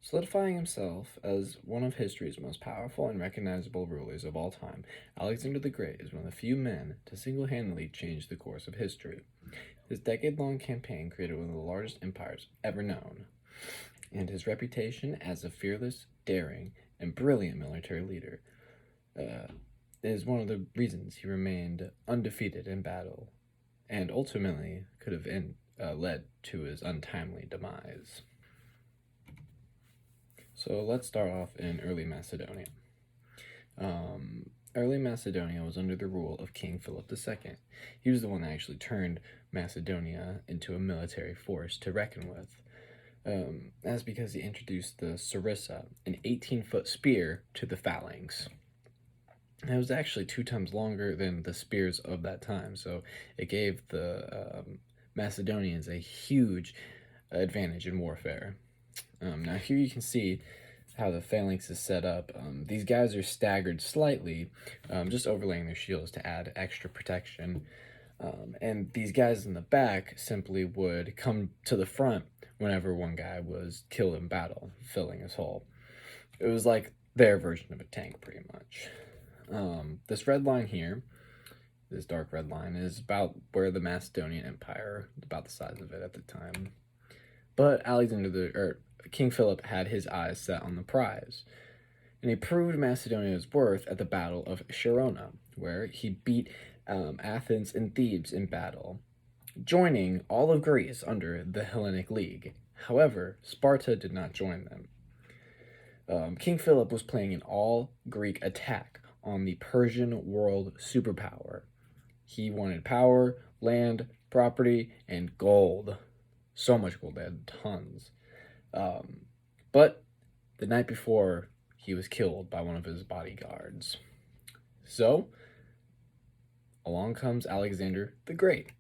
Solidifying himself as one of history's most powerful and recognizable rulers of all time, Alexander the Great is one of the few men to single-handedly change the course of history. His decade-long campaign created one of the largest empires ever known, and his reputation as a fearless, daring, and brilliant military leader is one of the reasons he remained undefeated in battle, and ultimately could have led to his untimely demise. So let's start off in early Macedonia. Early Macedonia was under the rule of King Philip II. He was the one that actually turned Macedonia into a military force to reckon with. That's because he introduced the sarissa, an 18-foot spear, to the phalanx. And it was actually 2 times longer than the spears of that time, so it gave the Macedonians a huge advantage in warfare. Now here you can see how the phalanx is set up. These guys are staggered slightly, just overlaying their shields to add extra protection. And these guys in the back simply would come to the front whenever one guy was killed in battle, filling his hole. It was like their version of a tank, pretty much. This red line here, this dark red line, is about where the Macedonian Empire, about the size of it at the time. But King Philip had his eyes set on the prize, and he proved Macedonia's worth at the Battle of Sharona, where he beat Athens and Thebes in battle, joining all of Greece under the Hellenic League. However, Sparta did not join them. King Philip was planning an all-Greek attack on the Persian world superpower. He wanted power, land, property, and gold. So much gold, they had tons. But the night before, he was killed by one of his bodyguards. So, along comes Alexander the Great.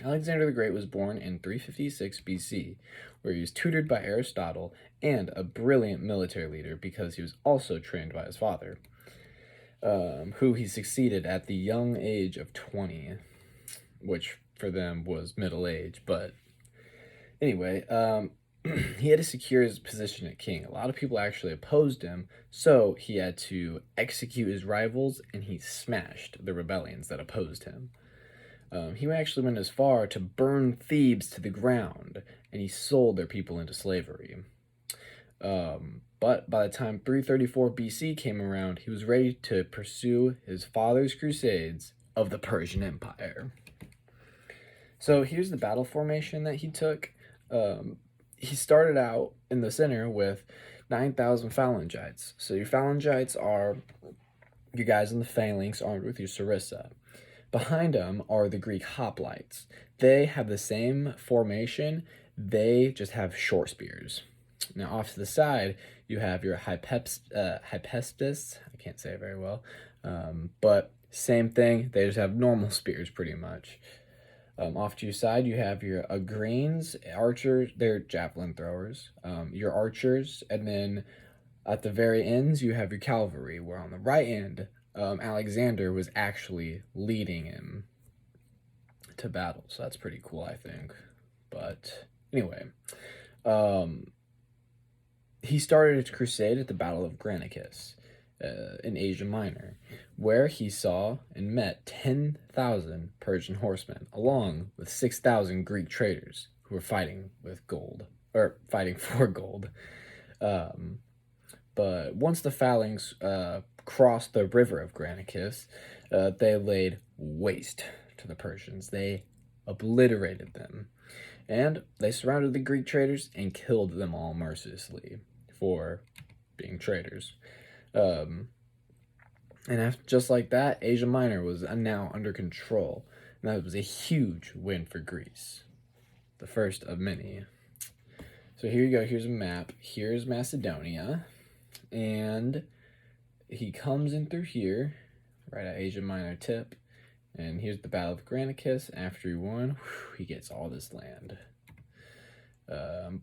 Alexander the Great was born in 356 BC, where he was tutored by Aristotle and a brilliant military leader because he was also trained by his father, who he succeeded at the young age of 20, which for them was middle age. But anyway, he had to secure his position as king. A lot of people actually opposed him, so he had to execute his rivals, and he smashed the rebellions that opposed him. He actually went as far to burn Thebes to the ground, and he sold their people into slavery. But by the time 334 BC came around, he was ready to pursue his father's crusades of the Persian Empire. So here's the battle formation that he took. He started out in the center with 9,000 phalangites. So your phalangites are your guys in the phalanx armed with your sarissa. Behind them are the Greek hoplites. They have the same formation, they just have short spears. Now off to the side, you have your hypaspes. I can't say it very well, but same thing, they just have normal spears pretty much. Off to your side, you have your Agrenes, archers, they're javelin throwers, your archers, and then at the very ends, you have your cavalry, where on the right end, Alexander was actually leading him to battle, so that's pretty cool, I think. But anyway, he started his crusade at the Battle of Granicus in Asia Minor, where he saw and met 10,000 Persian horsemen, along with 6,000 Greek traders who were fighting with gold, or fighting for gold. But once the phalanx crossed the river of Granicus, they laid waste to the Persians. They obliterated them. And they surrounded the Greek traders and killed them all mercilessly for being traitors. And just like that, Asia Minor was now under control. And that was a huge win for Greece. The first of many. So here you go. Here's a map. Here's Macedonia. And he comes in through here, right at Asia Minor tip. And here's the Battle of Granicus. After he won, he gets all this land.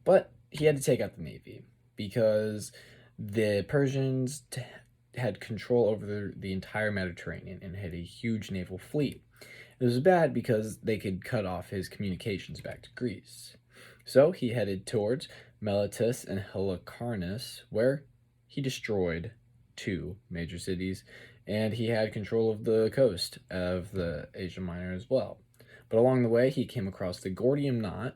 But he had to take out the navy because the Persians had control over the entire Mediterranean and had a huge naval fleet. It was bad because they could cut off his communications back to Greece. So he headed towards Miletus and Halicarnas, where he destroyed two major cities, and he had control of the coast of the Asia Minor as well. But along the way, he came across the Gordium Knot,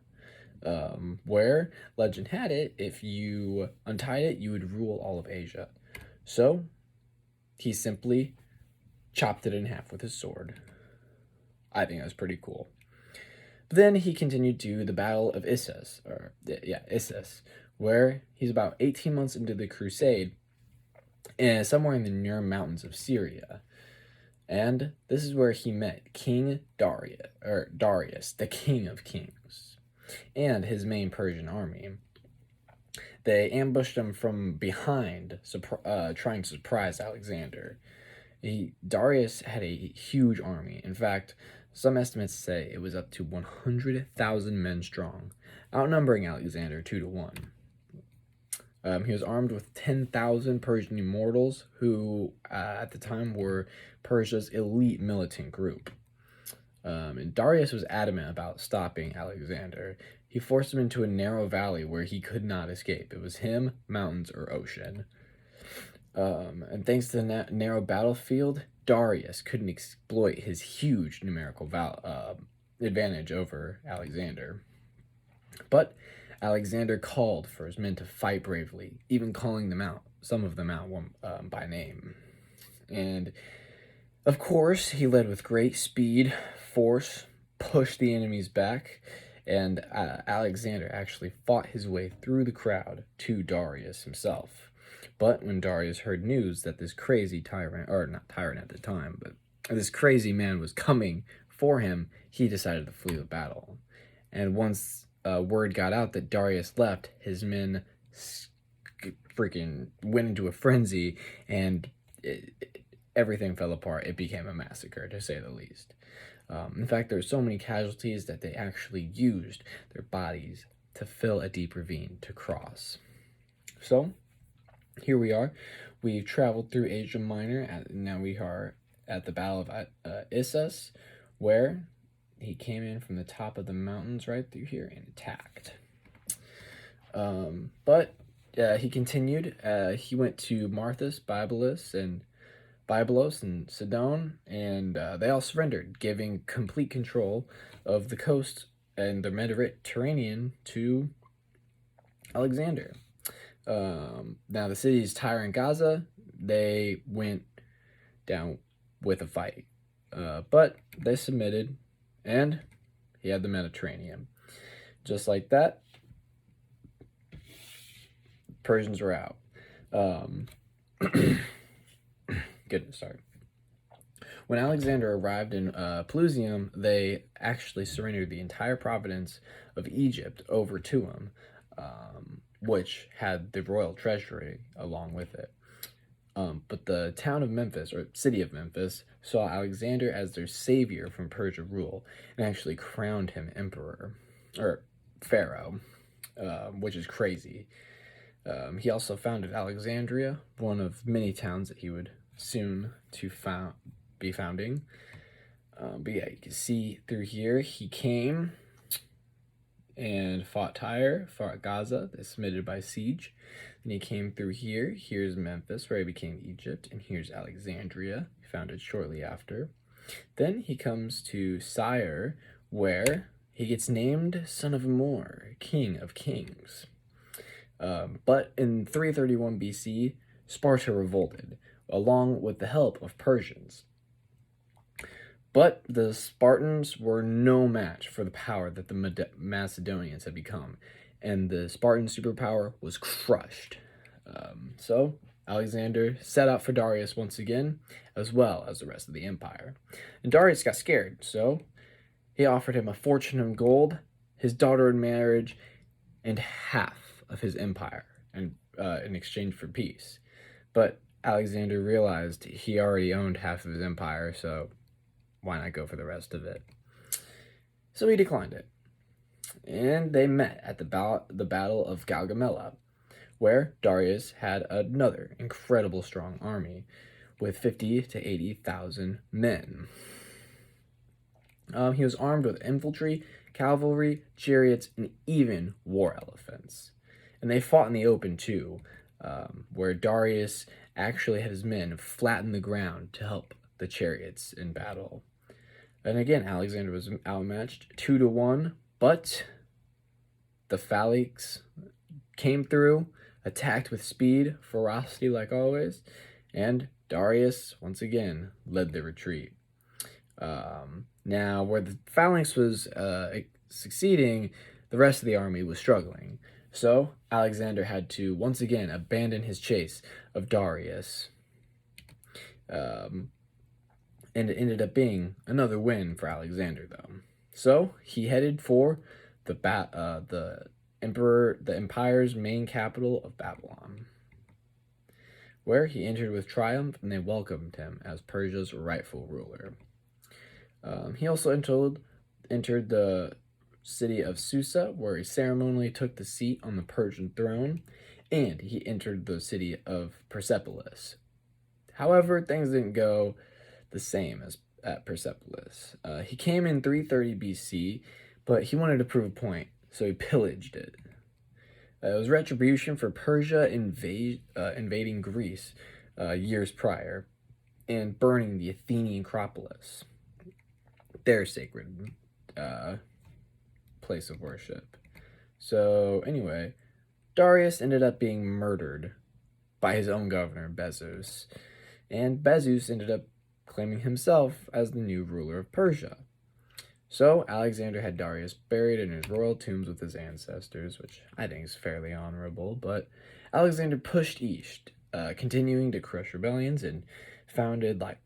where legend had it, if you untied it, you would rule all of Asia. So he simply chopped it in half with his sword. I think that was pretty cool. But then he continued to the Battle of Issus, Issus, where he's about 18 months into the crusade, and somewhere in the near mountains of Syria. And this is where he met King Darius, the King of Kings, and his main Persian army. They ambushed him from behind, trying to surprise Alexander. Darius had a huge army. In fact, some estimates say it was up to 100,000 men strong, outnumbering Alexander 2-1. He was armed with 10,000 Persian immortals, who at the time were Persia's elite militant group. And Darius was adamant about stopping Alexander. He forced him into a narrow valley where he could not escape. It was him, mountains, or ocean. And thanks to the narrow battlefield, Darius couldn't exploit his huge numerical advantage over Alexander. But Alexander called for his men to fight bravely, even calling some of them out by name. And of course, he led with great speed, force, pushed the enemies back, and Alexander actually fought his way through the crowd to Darius himself. But when Darius heard news that this crazy tyrant, or not tyrant at the time, but this crazy man was coming for him, he decided to flee the battle. And once word got out that Darius left, his men freaking went into a frenzy, and everything fell apart. It became a massacre, to say the least. In fact, there were so many casualties that they actually used their bodies to fill a deep ravine to cross. So, here we are. We've traveled through Asia Minor, and now we are at the Battle of Issus, where he came in from the top of the mountains right through here and attacked. But he continued. He went to Marthas, Byblos, and Sidon, and they all surrendered, giving complete control of the coast and the Mediterranean to Alexander. Now the cities Tyre and Gaza, they went down with a fight, but they submitted, and he had the Mediterranean. Just like that, Persians were out. Goodness, sorry. When Alexander arrived in Pelusium, they actually surrendered the entire province of Egypt over to him, which had the royal treasury along with it. But the town of Memphis, or city of Memphis, saw Alexander as their savior from Persia rule and actually crowned him emperor, or pharaoh, which is crazy. He also founded Alexandria, one of many towns that he would soon to be founding. But yeah, you can see through here, he came and fought Tyre, fought Gaza, they submitted by siege. Then he came through here. Here's Memphis, where he became Egypt, and here's Alexandria, founded shortly after. Then he comes to Syre, where he gets named Son of Amor, King of Kings. But in 331 BC, Sparta revolted, along with the help of Persians. But the Spartans were no match for the power that the Macedonians had become, and the Spartan superpower was crushed. So Alexander set out for Darius once again, as well as the rest of the empire. And Darius got scared, so he offered him a fortune in gold, his daughter in marriage, and half of his empire in exchange for peace. But Alexander realized he already owned half of his empire, so why not go for the rest of it? So he declined it. And they met at the Battle of Gaugamela, where Darius had another incredible strong army with 50,000 to 80,000 men. He was armed with infantry, cavalry, chariots, and even war elephants. And they fought in the open too, where Darius actually had his men flatten the ground to help the chariots in battle. And again, Alexander was outmatched 2-1, but the phalanx came through, attacked with speed, ferocity like always, and Darius once again led the retreat. Now, where the phalanx was succeeding, the rest of the army was struggling. So Alexander had to once again abandon his chase of Darius. And it ended up being another win for Alexander, though. So he headed for the empire's main capital of Babylon, where he entered with triumph, and they welcomed him as Persia's rightful ruler. He also entered the city of Susa, where he ceremonially took the seat on the Persian throne, and he entered the city of Persepolis. However, things didn't go the same as at Persepolis. He came in 330 BC, but he wanted to prove a point, so he pillaged it. It was retribution for Persia invading Greece years prior and burning the Athenian Acropolis, their sacred place of worship. So anyway, Darius ended up being murdered by his own governor, Bezus, and Bezus ended up claiming himself as the new ruler of Persia. So Alexander had Darius buried in his royal tombs with his ancestors, which I think is fairly honorable, but Alexander pushed east, continuing to crush rebellions, and founded like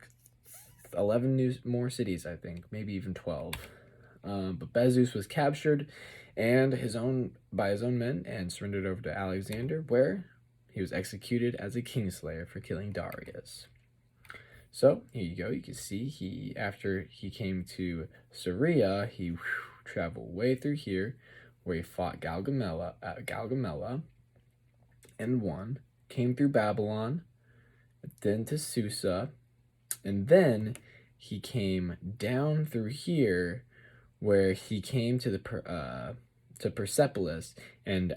11 more cities, I think, maybe even 12. But Bezus was captured by his own men and surrendered over to Alexander, where he was executed as a kingslayer for killing Darius. So here you go. You can see after he came to Syria, he traveled way through here, where he fought Gaugamela and won. Came through Babylon, then to Susa, and then he came down through here, where he came to to Persepolis, and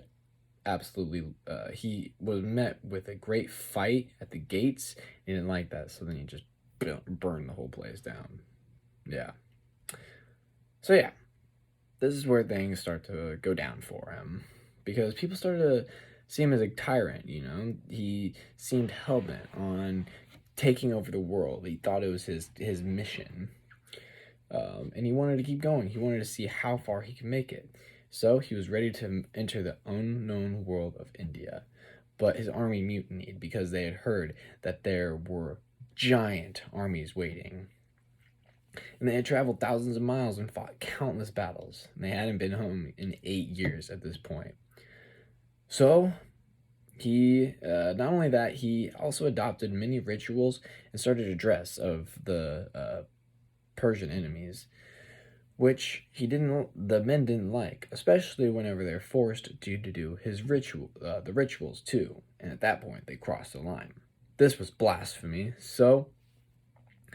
absolutely he was met with a great fight at the gates. He didn't like that, so then he just burned the whole place down. Yeah. So yeah, this is where things start to go down for him, because people started to see him as a tyrant. He seemed hell-bent on taking over the world. He thought it was his mission, and he wanted to keep going. He wanted to see how far he could make it. So he was ready to enter the unknown world of India, but his army mutinied because they had heard that there were giant armies waiting. And they had traveled thousands of miles and fought countless battles, and they hadn't been home in 8 years at this point. So he, not only that, he also adopted many rituals and started a dress of the Persian enemies, which the men didn't like, especially whenever they're forced to do his the rituals too. And at that point, they crossed the line. This was blasphemy, so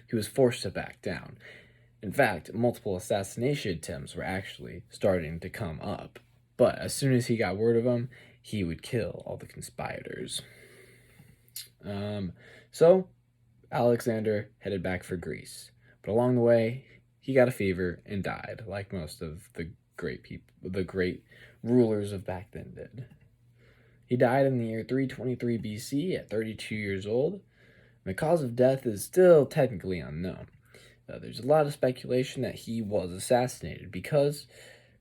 he was forced to back down. In fact, multiple assassination attempts were actually starting to come up, but as soon as he got word of them, he would kill all the conspirators. So Alexander headed back for Greece, but along the way, he got a fever and died, like most of the great rulers of back then did. He died in the year 323 BC at 32 years old. The cause of death is still technically unknown. There's a lot of speculation that he was assassinated, because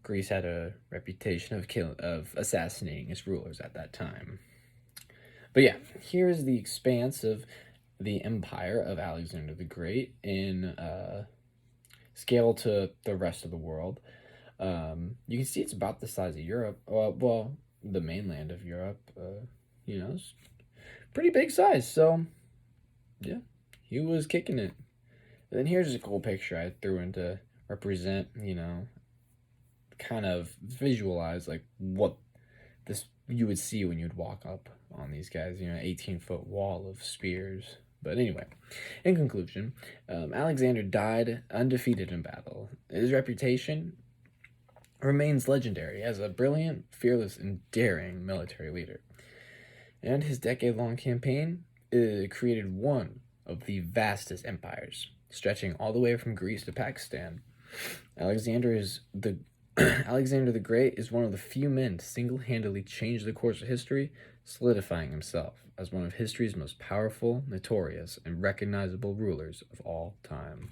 Greece had a reputation of assassinating its rulers at that time. But yeah, here's the expanse of the empire of Alexander the Great in scale to the rest of the world. You can see it's about the size of Europe. Well, the mainland of Europe. It's pretty big size. So yeah, he was kicking it. And then here's a cool picture I threw in to represent, kind of visualize like what you would see when you'd walk up on these guys, 18-foot wall of spears. But anyway, in conclusion, Alexander died undefeated in battle. His reputation remains legendary as a brilliant, fearless, and daring military leader. And his decade-long campaign created one of the vastest empires, stretching all the way from Greece to Pakistan. Alexander is the Alexander the Great is one of the few men to single-handedly change the course of history, solidifying himself as one of history's most powerful, notorious, and recognizable rulers of all time.